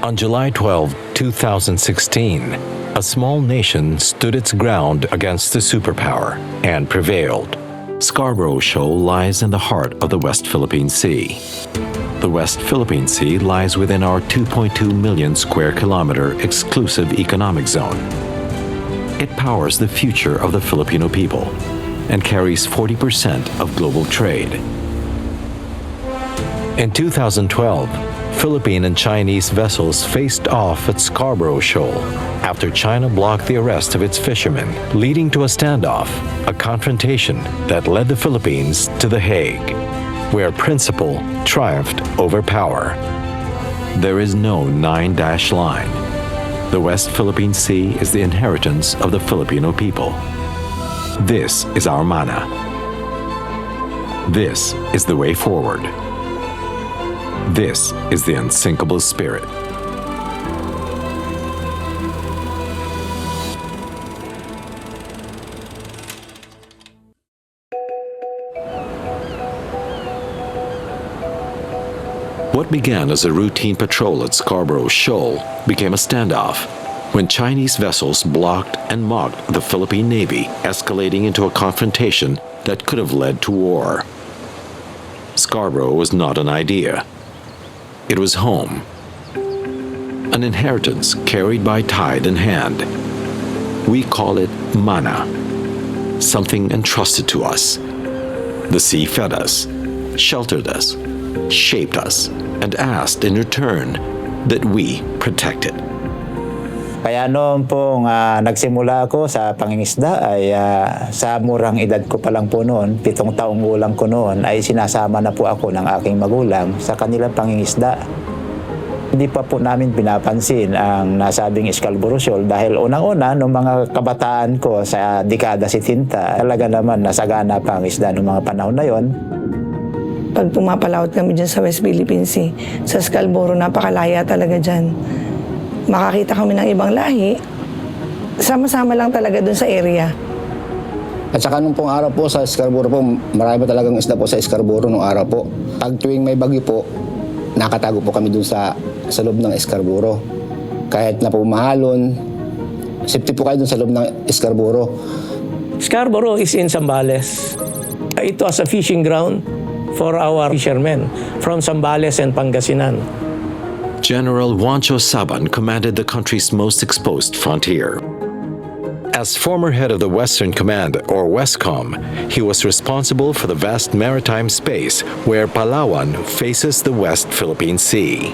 On July 12, 2016, a small nation stood its ground against the superpower and prevailed. Scarborough Shoal lies in the heart of the West Philippine Sea. The West Philippine Sea lies within our 2.2 million square kilometer exclusive economic zone. It powers the future of the Filipino people and carries 40% of global trade. In 2012, Philippine and Chinese vessels faced off at Scarborough Shoal after China blocked the arrest of its fishermen, leading to a standoff, a confrontation that led the Philippines to The Hague, where principle triumphed over power. There is no 9-dash line. The West Philippine Sea is the inheritance of the Filipino people. This is our mana. This is the way forward. This is the Unsinkable Spirit. What began as a routine patrol at Scarborough Shoal became a standoff when Chinese vessels blocked and mocked the Philippine Navy, escalating into a confrontation that could have led to war. Scarborough was not an idea. It was home, an inheritance carried by tide and hand. We call it mana, something entrusted to us. The sea fed us, sheltered us, shaped us, and asked in return that we protect it. Kaya noon pong nagsimula ako sa pangingisda ay sa murang edad ko pa lang po noon, 7 taong gulang ko noon, ay sinasama na po ako ng aking magulang sa kanilang pangingisda. Hindi pa po namin pinapansin ang nasabing Scarborough Shoal dahil unang-una noong mga kabataan ko sa dekada 70, talaga naman nasagana pa ang isda noong mga panahon na yon. Pag pumapalawat kami dyan sa West Philippine Sea, sa Scarborough, napakalaya talaga dyan. Makakita kami ng ibang lahi, sama-sama lang talaga dun sa area. At saka nung pong araw po sa Scarborough po, marami talagang isda po sa Scarborough nung araw po. Pag tuwing may bagyo po, nakatago po kami dun sa loob ng Scarborough. Kahit na po mahalon, safety po kayo dun sa loob ng Scarborough. Scarborough is in Zambales. Ito as a fishing ground for our fishermen from Zambales and Pangasinan. General Juancho Saban commanded the country's most exposed frontier. As former head of the Western Command, or Westcom, he was responsible for the vast maritime space where Palawan faces the West Philippine Sea.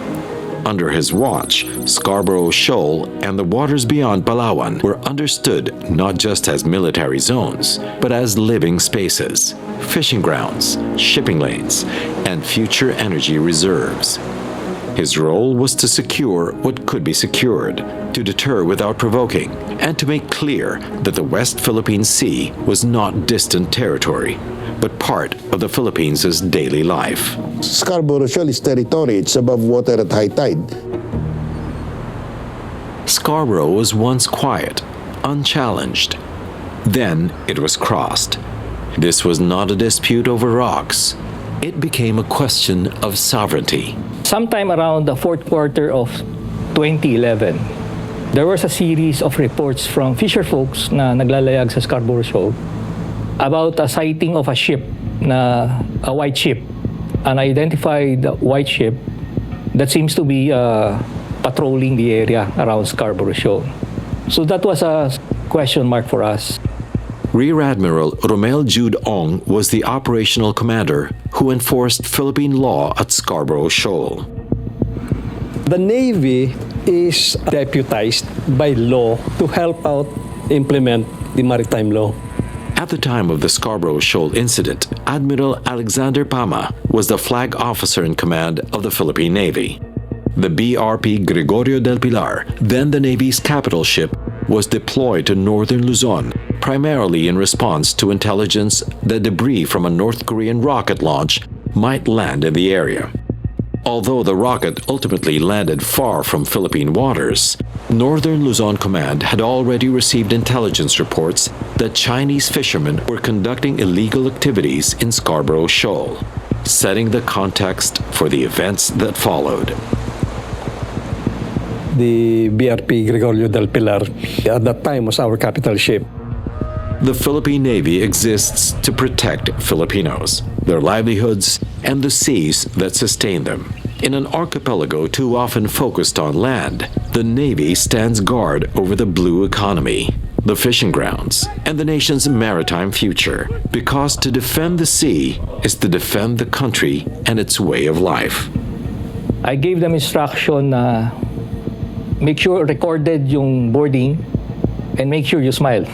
Under his watch, Scarborough Shoal and the waters beyond Palawan were understood not just as military zones, but as living spaces, fishing grounds, shipping lanes, and future energy reserves. His role was to secure what could be secured, to deter without provoking, and to make clear that the West Philippine Sea was not distant territory, but part of the Philippines' daily life. Scarborough Shoal is territory. It's above water at high tide. Scarborough was once quiet, unchallenged. Then it was crossed. This was not a dispute over rocks. It became a question of sovereignty. Sometime around the fourth quarter of 2011, there was a series of reports from fisher folks na naglalayag sa Scarborough Shoal about a sighting of a ship, a white ship, an identified white ship that seems to be patrolling the area around Scarborough Shoal. So that was a question mark for us. Rear Admiral Romel Jude Ong was the operational commander who enforced Philippine law at Scarborough Shoal. The Navy is deputized by law to help out implement the maritime law. At the time of the Scarborough Shoal incident, Admiral Alexander Pama was the flag officer in command of the Philippine Navy. The BRP Gregorio del Pilar, then the Navy's capital ship, was deployed to northern Luzon, primarily in response to intelligence that debris from a North Korean rocket launch might land in the area. Although the rocket ultimately landed far from Philippine waters, Northern Luzon Command had already received intelligence reports that Chinese fishermen were conducting illegal activities in Scarborough Shoal, setting the context for the events that followed. the BRP Gregorio del Pilar. At that time was our capital ship. The Philippine Navy exists to protect Filipinos, their livelihoods, and the seas that sustain them. In an archipelago too often focused on land, the Navy stands guard over the blue economy, the fishing grounds, and the nation's maritime future, because to defend the sea is to defend the country and its way of life. I gave them instruction na make sure recorded yung boarding and make sure you smile.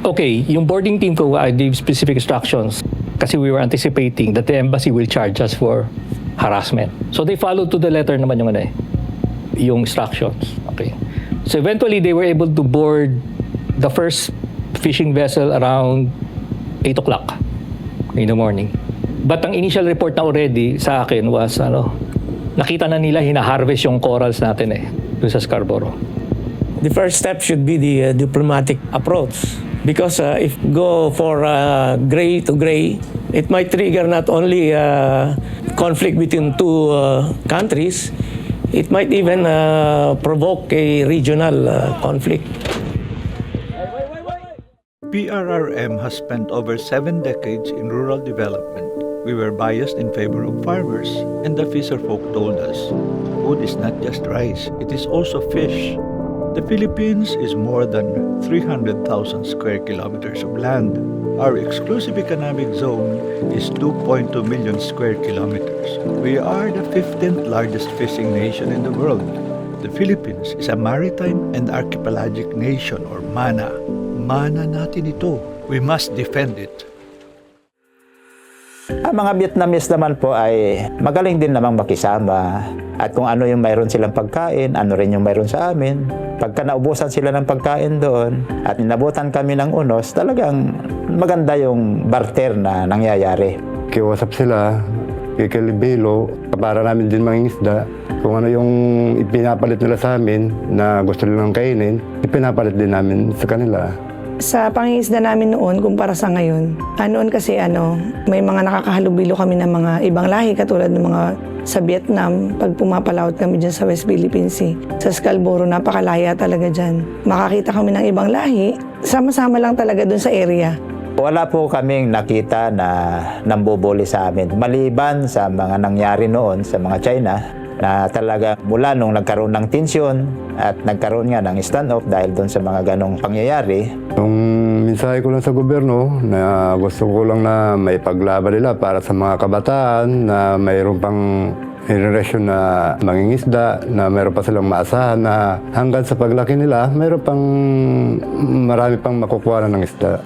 Okay, yung boarding team ko, I gave specific instructions kasi we were anticipating that the embassy will charge us for harassment. So they followed to the letter naman yung instructions. Okay. So eventually they were able to board the first fishing vessel around 8 o'clock in the morning. But ang initial report na already sa akin was nakita na nila hina-harvest yung corals natin dun sa Scarborough. The first step should be the diplomatic approach. Because if go for gray to gray, it might trigger not only conflict between two countries, it might even provoke a regional conflict. PRRM has spent over 7 decades in rural development. We were biased in favor of farmers, and the fisherfolk told us, food is not just rice, it is also fish. The Philippines is more than 300,000 square kilometers of land. Our exclusive economic zone is 2.2 million square kilometers. We are the 15th largest fishing nation in the world. The Philippines is a maritime and archipelagic nation, or MANA. Mana natin ito. We must defend it. Ang mga Vietnamese naman po ay magaling din namang makisama. At kung ano yung mayroon silang pagkain, ano rin yung mayroon sa amin. Pagka naubusan sila ng pagkain doon at inabutan kami ng unos, talagang maganda yung barter na nangyayari. Kiusap sila, kikilibilo, para namin din mangingisda. Kung ano yung ipinapalit nila sa amin na gusto nilang kainin, ipinapalit din namin sa kanila. Sa pangingisda namin noon kumpara sa ngayon, noon kasi may mga nakakahalubilo kami ng mga ibang lahi katulad ng mga sa Vietnam, pag pumapalawat kami dyan sa West Philippine Sea. Sa Scarborough, napakalaya talaga dyan. Makakita kami ng ibang lahi, sama-sama lang talaga dun sa area. Wala po kaming nakita na nambubuli sa amin. Maliban sa mga nangyari noon sa mga China, na talaga mula nung nagkaroon ng tensyon at nagkaroon nga ng standoff dahil doon sa mga ganong pangyayari. Yung mensahe ko lang sa gobyerno na gusto ko lang na may paglaban nila para sa mga kabataan na mayroon pang generation na mangingisda, na mayroon pa silang maasahan na hanggang sa paglaki nila, mayroon pang marami pang makukuha ng isda.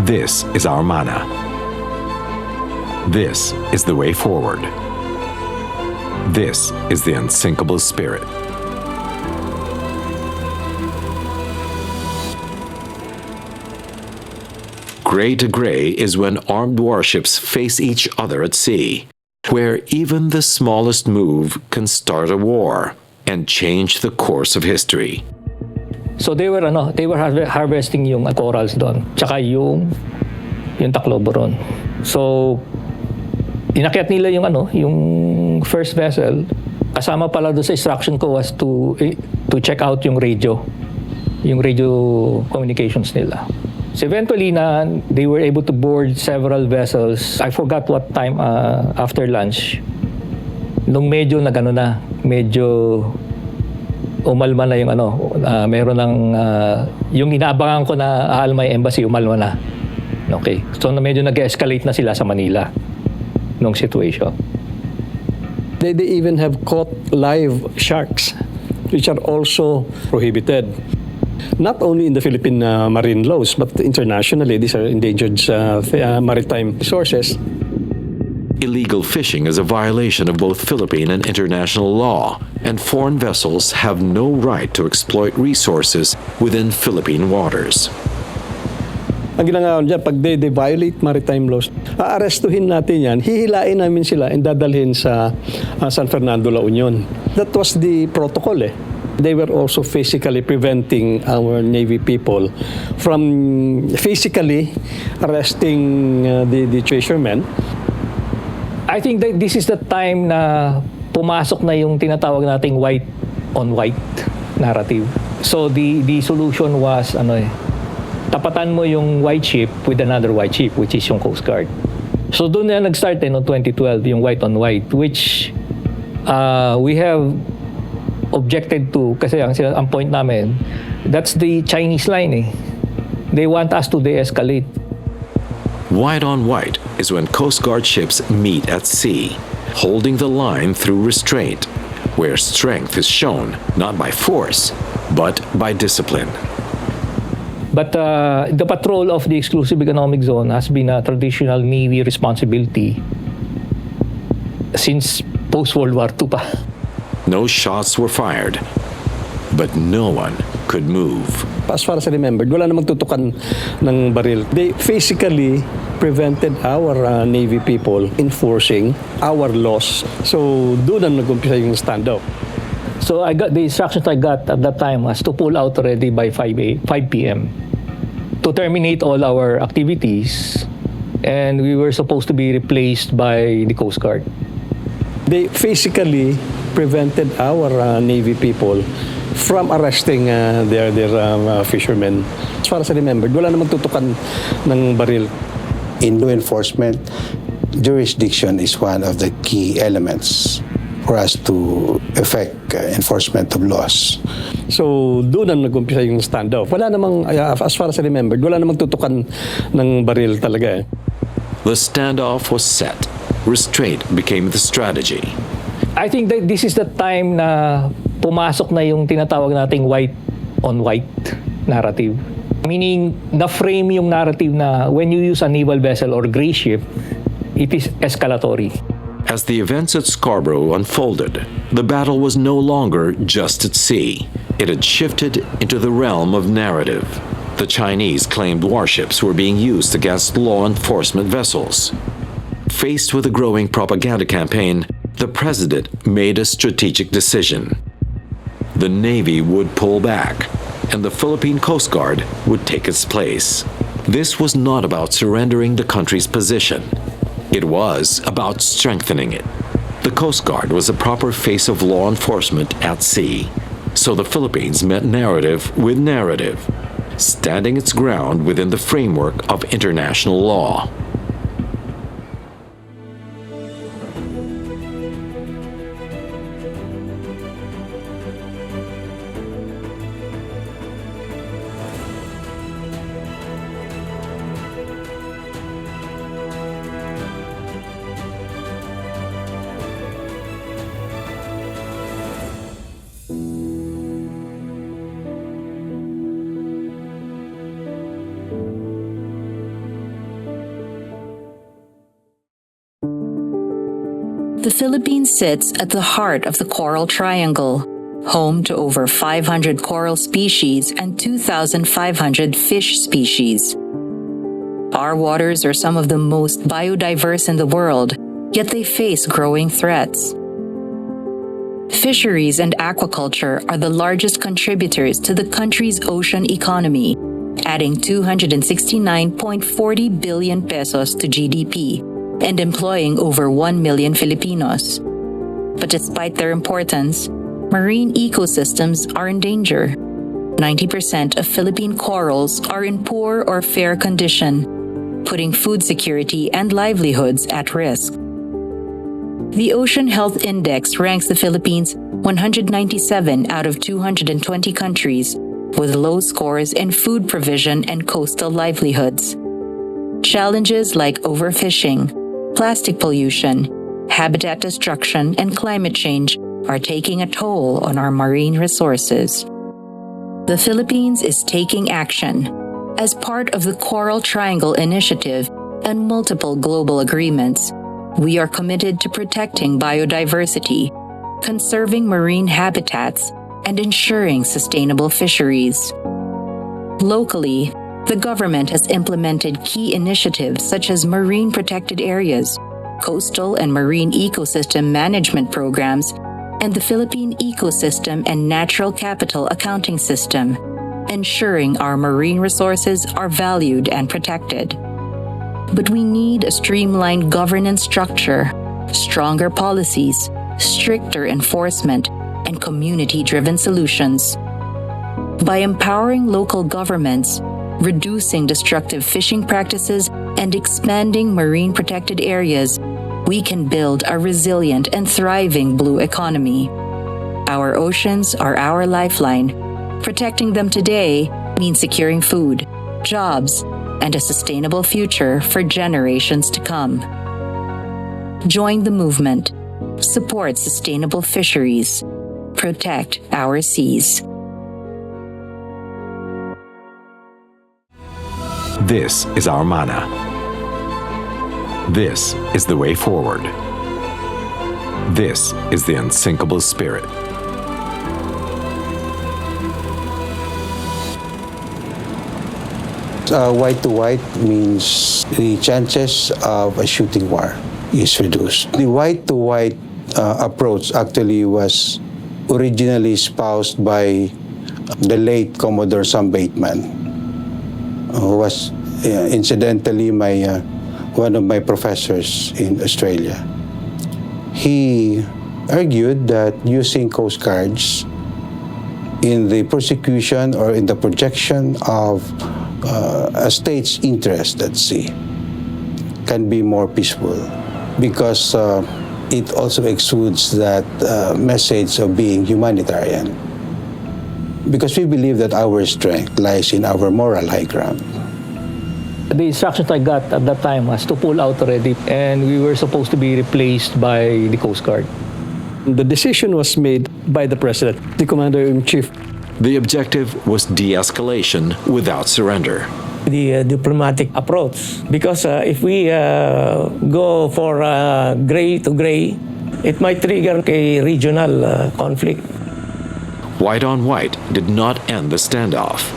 This is our mana. This is the way forward. This is the Unsinkable Spirit. Gray to gray is when armed warships face each other at sea, where even the smallest move can start a war and change the course of history. So they were harvesting yung corals doon, tsaka yung taklobo ron. So inakyat nila yung first vessel. Kasama pala doon sa instruction ko was to check out yung radio communications nila. So eventually they were able to board several vessels. I forgot what time after lunch. Nung medyo medyo umalma na yung meron ng yung inaabangan ko na aalma yung embassy, umalma na. Okay. So medyo nag-escalate na sila sa Manila nung situation. They even have caught live sharks, which are also prohibited. Not only in the Philippine marine laws, but internationally, these are endangered maritime resources. Illegal fishing is a violation of both Philippine and international law, and foreign vessels have no right to exploit resources within Philippine waters. Ang ginagawa dyan, pag they violate maritime laws, aarestuhin natin yan, hihilain namin sila and dadalhin sa San Fernando, La Union. That was the protocol They were also physically preventing our Navy people from physically arresting the fishermen. I think that this is the time na pumasok na yung tinatawag nating white on white narrative. So the solution was tapatan mo yung white ship with another white ship, which is yung Coast Guard. So doon na nag-start no 2012 yung white on white, which we have objected to kasi ang point namin, that's the Chinese line eh. They want us to de-escalate. White on white is when Coast Guard ships meet at sea, holding the line through restraint, where strength is shown not by force, but by discipline. But the patrol of the exclusive economic zone has been a traditional Navy responsibility since post-World War II pa. No shots were fired, but no one could move. As far as I remember, wala namang tutukan ng baril. They physically prevented our Navy people enforcing our laws. So doon ang nag-umpisa yung standoff. So the instructions I got at that time was to pull out already by 5 p.m. to terminate all our activities, and we were supposed to be replaced by the Coast Guard. They physically prevented our Navy people from arresting their fishermen. As far as I remember, wala namang tutukan ng baril. In law enforcement, jurisdiction is one of the key elements for us to effect enforcement of laws. So doon ang nag-umpisa yung standoff. Wala namang, as far as I remember, wala namang tutukan ng baril talaga eh. The standoff was set. Restraint became the strategy. I think that this is the time na pumasok na yung tinatawag nating white on white narrative. Meaning, na-frame yung narrative na when you use a naval vessel or gray ship, it is escalatory. As the events at Scarborough unfolded, the battle was no longer just at sea. It had shifted into the realm of narrative. The Chinese claimed warships were being used against law enforcement vessels. Faced with a growing propaganda campaign, the president made a strategic decision. The Navy would pull back, and the Philippine Coast Guard would take its place. This was not about surrendering the country's position. It was about strengthening it. The Coast Guard was a proper face of law enforcement at sea. So the Philippines met narrative with narrative, standing its ground within the framework of international law. The Philippines sits at the heart of the Coral Triangle, home to over 500 coral species and 2,500 fish species. Our waters are some of the most biodiverse in the world, yet they face growing threats. Fisheries and aquaculture are the largest contributors to the country's ocean economy, adding 269.40 billion pesos to GDP and employing over 1 million Filipinos. But despite their importance, marine ecosystems are in danger. 90% of Philippine corals are in poor or fair condition, putting food security and livelihoods at risk. The Ocean Health Index ranks the Philippines 197 out of 220 countries, with low scores in food provision and coastal livelihoods. Challenges like overfishing, plastic pollution, habitat destruction, and climate change are taking a toll on our marine resources. The Philippines is taking action. As part of the Coral Triangle Initiative and multiple global agreements, we are committed to protecting biodiversity, conserving marine habitats, and ensuring sustainable fisheries. Locally, the government has implemented key initiatives such as marine protected areas, coastal and marine ecosystem management programs, and the Philippine Ecosystem and Natural Capital Accounting System, ensuring our marine resources are valued and protected. But we need a streamlined governance structure, stronger policies, stricter enforcement, and community-driven solutions. By empowering local governments, reducing destructive fishing practices, and expanding marine protected areas, we can build a resilient and thriving blue economy. Our oceans are our lifeline. Protecting them today means securing food, jobs, and a sustainable future for generations to come. Join the movement. Support sustainable fisheries. Protect our seas. This is our mana. This is the way forward. This is the Unsinkable Spirit. White to white means the chances of a shooting war is reduced. The white to white approach actually was originally espoused by the late Commodore Sam Bateman, who was incidentally one of my professors in Australia. He argued that using Coast Guards in the prosecution or in the projection of a state's interest at sea can be more peaceful because it also exudes that message of being humanitarian. Because we believe that our strength lies in our moral high ground. The instructions I got at that time was to pull out already, and we were supposed to be replaced by the Coast Guard. The decision was made by the President, the Commander-in-Chief. The objective was de-escalation without surrender. The diplomatic approach, because if we go for gray to gray, it might trigger a regional conflict. White on white did not end the standoff.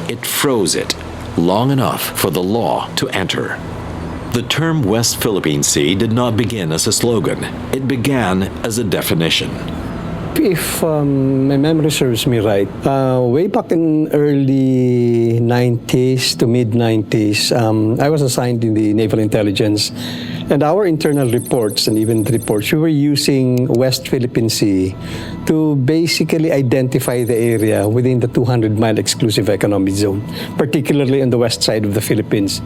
It froze it long enough for the law to enter. The term West Philippine Sea did not begin as a slogan. It began as a definition. If my memory serves me right, way back in early 90s to mid-90s, I was assigned in the Naval Intelligence, and our internal reports and even the reports, we were using West Philippine Sea to basically identify the area within the 200-mile exclusive economic zone, particularly on the west side of the Philippines.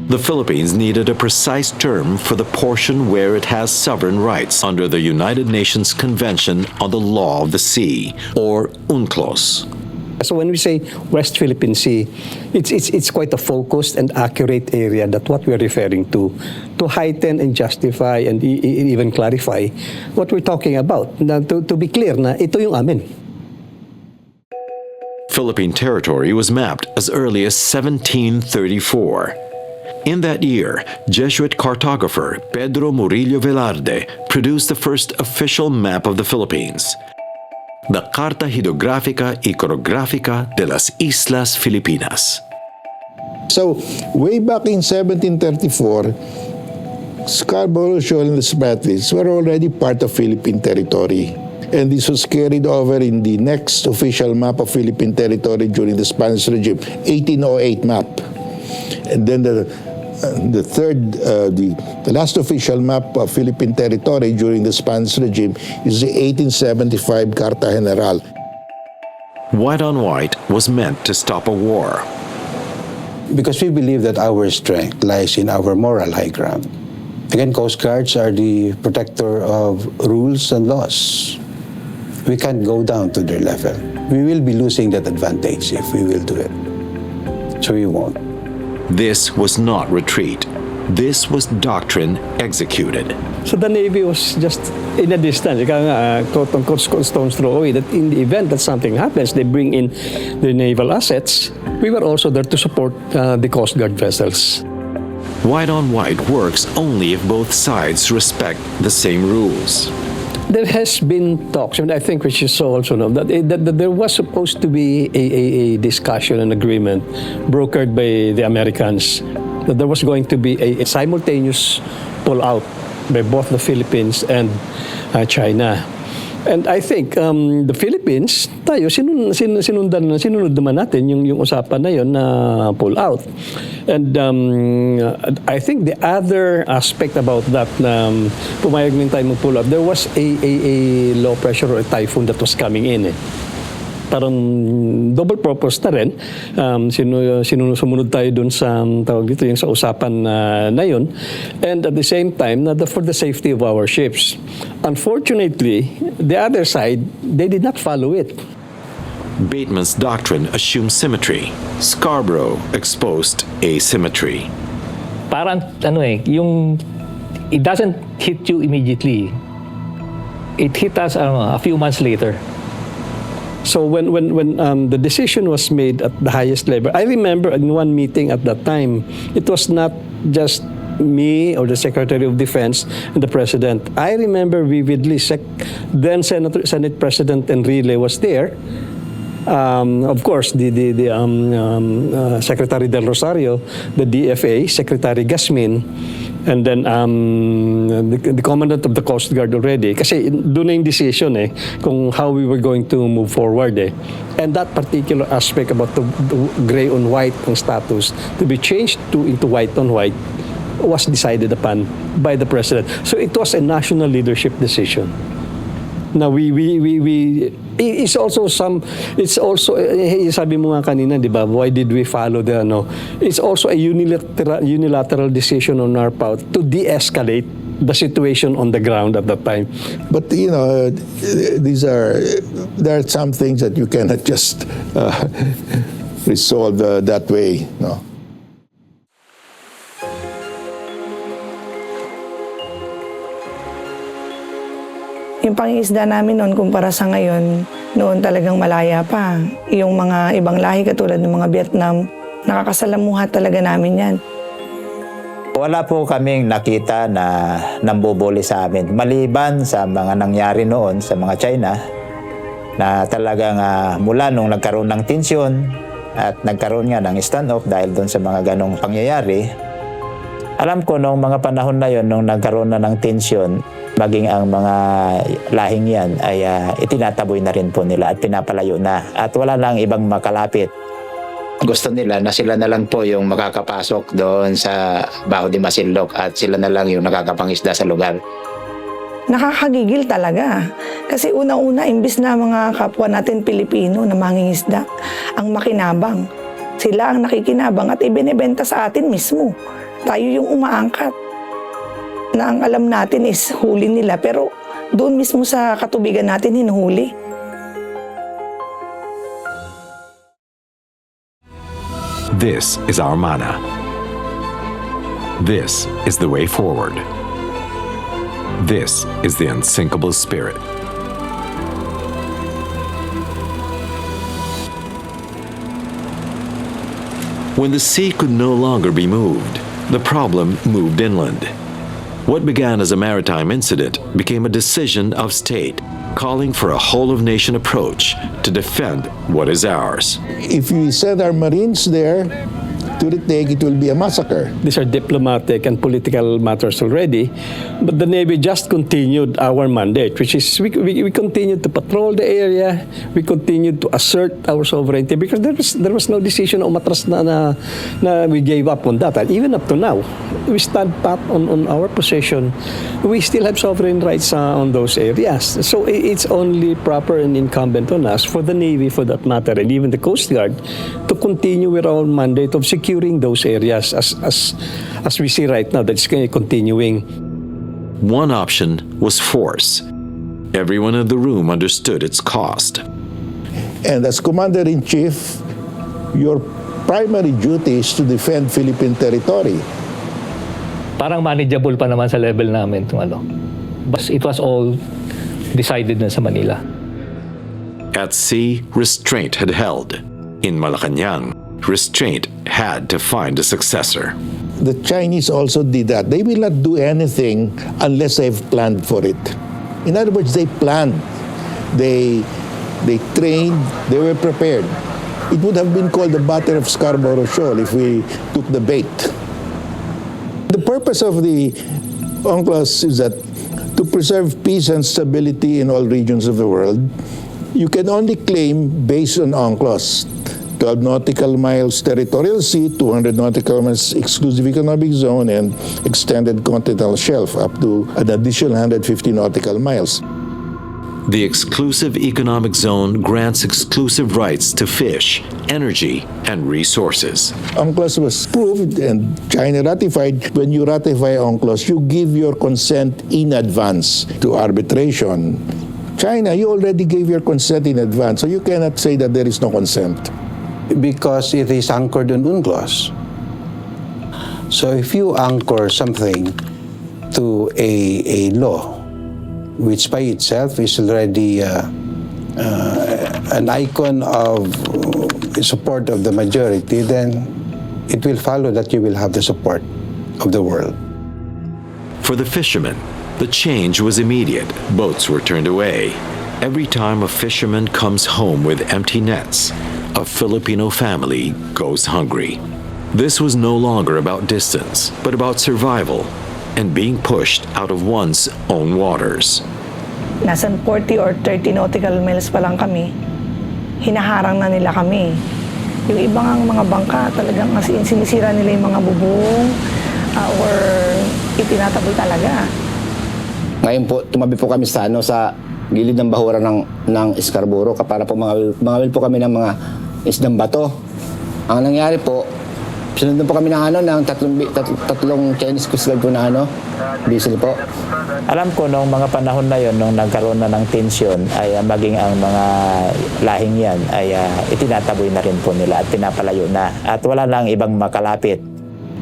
The Philippines needed a precise term for the portion where it has sovereign rights under the United Nations Convention on the Law of the Sea, or UNCLOS. So when we say West Philippine Sea, it's quite a focused and accurate area that what we're referring to heighten and justify and even clarify what we're talking about. Na, to be clear na ito yung amin. Philippine territory was mapped as early as 1734. In that year, Jesuit cartographer Pedro Murillo Velarde produced the first official map of the Philippines, the Carta Hidrográfica y Cartográfica de las Islas Filipinas. So, way back in 1734, Scarborough Shoal and the Spratleys were already part of Philippine territory. And this was carried over in the next official map of Philippine territory during the Spanish regime, 1808 map. And then the last official map of Philippine territory during the Spanish regime is the 1875 Carta General. White on white was meant to stop a war. Because we believe that our strength lies in our moral high ground. Again, Coast Guards are the protector of rules and laws. We can't go down to their level. We will be losing that advantage if we will do it. So we won't. This was not retreat. This was doctrine executed. So the Navy was just in a distance, quote-unquote stone's throw away, that in the event that something happens, they bring in the naval assets. We were also there to support the Coast Guard vessels. White on white works only if both sides respect the same rules. There has been talks, and I think we should also know that there was supposed to be a discussion and agreement brokered by the Americans, that there was going to be a simultaneous pull-out by both the Philippines and China. And I think the Philippines, tayo, sinunod naman natin yung usapan na yun na pull out. And I think the other aspect about that na pumayag din tayo mag-pull out, there was a low pressure or a typhoon that was coming in. Parang double purpose na rin. Sumunod tayo dun sa tawag dito, yung sa usapan na yun. And at the same time, for the safety of our ships. Unfortunately, the other side, they did not follow it. Bateman's doctrine assumed symmetry. Scarborough exposed asymmetry. Parang yung it doesn't hit you immediately. It hit us a few months later. So when the decision was made at the highest level, I remember in one meeting at that time, it was not just me or the Secretary of Defense and the President. I remember vividly, then Senate President Enrile was there. Of course, the Secretary Del Rosario, the DFA, Secretary Gasmin, and then the Commandant of the Coast Guard already. Kasi doon na yung decision kung how we were going to move forward And that particular aspect about the gray on white ng status to be changed into white on white was decided upon by the President. So it was a national leadership decision. Now it's also sabi mo nga kanina, di ba, why did we follow it's also a unilateral decision on our part to de-escalate the situation on the ground at that time. But there are some things that you cannot just resolve that way, no. Yung pangingisda namin noon kumpara sa ngayon, noon talagang malaya pa. Yung mga ibang lahi katulad ng mga Vietnam, nakakasalamuha talaga namin yan. Wala po kaming nakita na nambubuli sa amin. Maliban sa mga nangyari noon sa mga China, na talagang mula nung nagkaroon ng tensyon at nagkaroon nga ng standoff dahil doon sa mga ganong pangyayari, alam ko nung mga panahon na yon, nung nagkaroon na ng tensyon, maging ang mga lahing yan ay itinataboy na rin po nila at pinapalayo na. At wala lang ibang makalapit. Gusto nila na sila na lang po yung makakapasok doon sa Baho de Masinloc at sila na lang yung nakakapangisda sa lugar. Nakakagigil talaga. Kasi unang-una, imbis na mga kapwa natin Pilipino na mangingisda, ang makinabang. Sila ang nakikinabang at ibinebenta sa atin mismo. Tayo yung umaangkat. Na ang alam natin is huli nila, pero doon mismo sa katubigan natin hinuhuli. This is our mana. This is the way forward. This is the Unsinkable Spirit. When the sea could no longer be moved, the problem moved inland. What began as a maritime incident became a decision of state, calling for a whole-of-nation approach to defend what is ours. If we send our Marines there to retake, it will be a massacre. These are diplomatic and political matters already, but the Navy just continued our mandate, which is we continued to patrol the area, we continued to assert our sovereignty because there was no decision umatras na we gave up on that. And even up to now, we stand pat on our position. We still have sovereign rights on those areas. So it's only proper and incumbent on us, for the Navy for that matter, and even the Coast Guard, to continue with our mandate of securing those areas as we see right now. That's continuing. One option was force. Everyone in the room understood its cost. And as Commander-in-Chief, your primary duty is to defend Philippine territory. Parang manageable pa naman sa level namin But it was all decided na sa Manila. At sea, restraint had held. In Malacanang, restraint had to find a successor. The Chinese also did that. They will not do anything unless they've planned for it. In other words, they planned. They trained, they were prepared. It would have been called the Battle of Scarborough Shoal if we took the bait. The purpose of the UNCLOS is that to preserve peace and stability in all regions of the world, you can only claim based on UNCLOS. 12 nautical miles territorial sea, 200 nautical miles exclusive economic zone, and extended continental shelf up to an additional 150 nautical miles. The exclusive economic zone grants exclusive rights to fish, energy, and resources. UNCLOS was approved and China ratified. When you ratify UNCLOS, you give your consent in advance to arbitration. China, you already gave your consent in advance, so you cannot say that there is no consent. Because it is anchored in UNCLOS. So if you anchor something to a law, which by itself is already an icon of support of the majority, then it will follow that you will have the support of the world. For the fishermen, the change was immediate. Boats were turned away. Every time a fisherman comes home with empty nets, a Filipino family goes hungry. This was no longer about distance, but about survival and being pushed out of one's own waters. Nasan 40 or 30 nautical miles pa lang kami, hinaharang na nila kami. Yung ibang mga bangka, talagang sinisira nila yung mga bubong or itinatabol talaga. Ngayon po, tumabi po kami sa gilid ng bahura ng Scarborough para po mangawil po kami ng mga isdang bato. Ang nangyari po, sinundan po kami ng tatlong Chinese Coast Guard po na diesel po. Alam ko noong mga panahon na yon, nung nagkaroon na ng tensyon, ay maging ang mga lahing yan ay itinataboy na rin po nila at pinapalayo na. At wala lang ibang makalapit.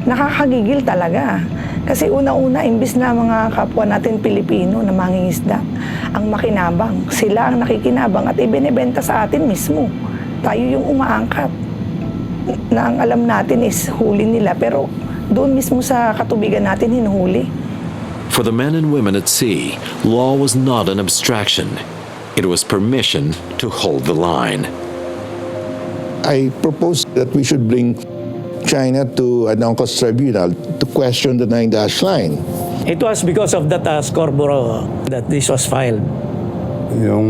Nakakagigil talaga. Kasi una-una, imbis na mga kapwa natin Pilipino na mangingisda, ang makinabang, sila ang nakikinabang at ibinebenta sa atin mismo. Tayo yung umaangkat. Na ang alam natin is huli nila, pero doon mismo sa katubigan natin hinuhuli. For the men and women at sea, law was not an abstraction. It was permission to hold the line. I propose that we should bring China to an UNCLOS tribunal to question the 9-dash line. It was because of that Scarborough that this was filed. Yung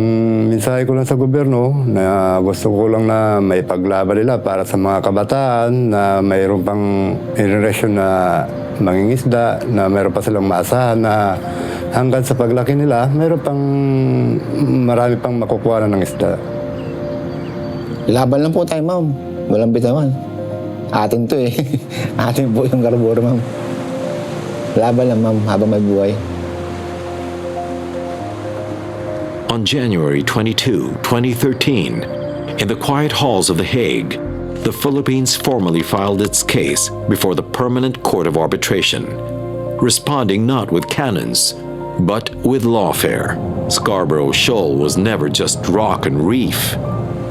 mensahe ko lang sa gobyerno na gusto ko lang na may paglaban nila para sa mga kabataan na mayroon pang generation na mangingisda, na mayroon pa silang maasahan na hanggang sa paglaki nila, mayroon pang marami pang makukuha ng isda. Laban lang po tayo, ma'am. Walang bitawan. Atin to eh. Atin po yung Scarborough, ma'am. Laban lang, ma'am, habang may buhay. On January 22, 2013, in the quiet halls of The Hague, the Philippines formally filed its case before the Permanent Court of Arbitration, responding not with cannons, but with lawfare. Scarborough Shoal was never just rock and reef.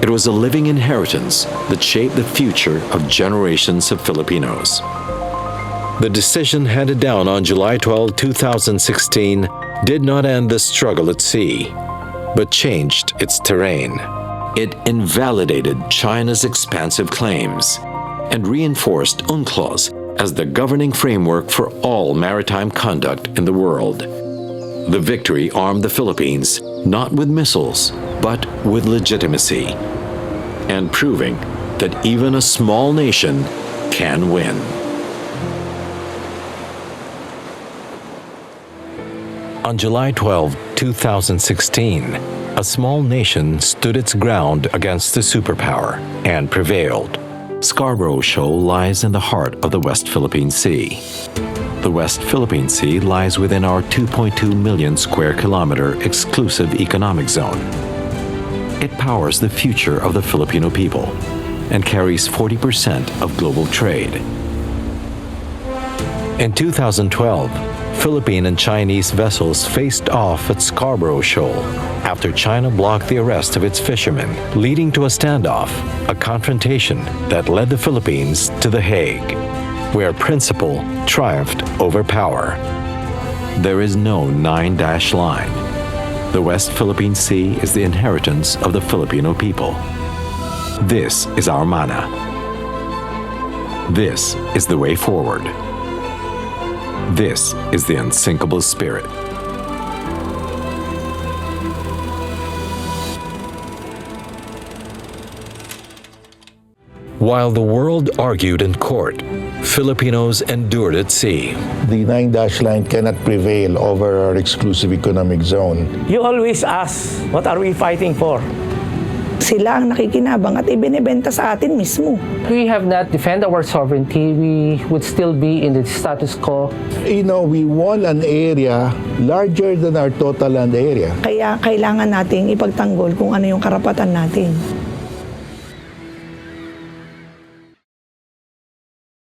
It was a living inheritance that shaped the future of generations of Filipinos. The decision handed down on July 12, 2016, did not end the struggle at sea, but changed its terrain. It invalidated China's expansive claims and reinforced UNCLOS as the governing framework for all maritime conduct in the world. The victory armed the Philippines not with missiles, but with legitimacy, and proving that even a small nation can win. On July 12, 2016, a small nation stood its ground against the superpower and prevailed. Scarborough Shoal lies in the heart of the West Philippine Sea. The West Philippine Sea lies within our 2.2 million square kilometer exclusive economic zone. It powers the future of the Filipino people and carries 40% of global trade. In 2012, Philippine and Chinese vessels faced off at Scarborough Shoal after China blocked the arrest of its fishermen, leading to a standoff, a confrontation that led the Philippines to The Hague, where principle triumphed over power. There is no 9-dash line. The West Philippine Sea is the inheritance of the Filipino people. This is our mana. This is the way forward. This is the Unsinkable Spirit. While the world argued in court, Filipinos endured at sea. The 9-dash line cannot prevail over our exclusive economic zone. You always ask, what are we fighting for? Sila ang nakikinabang at ibinebenta sa atin mismo. We have not defended our sovereignty. We would still be in the status quo. You know, we won an area larger than our total land area. Kaya kailangan nating ipagtanggol kung ano yung karapatan natin.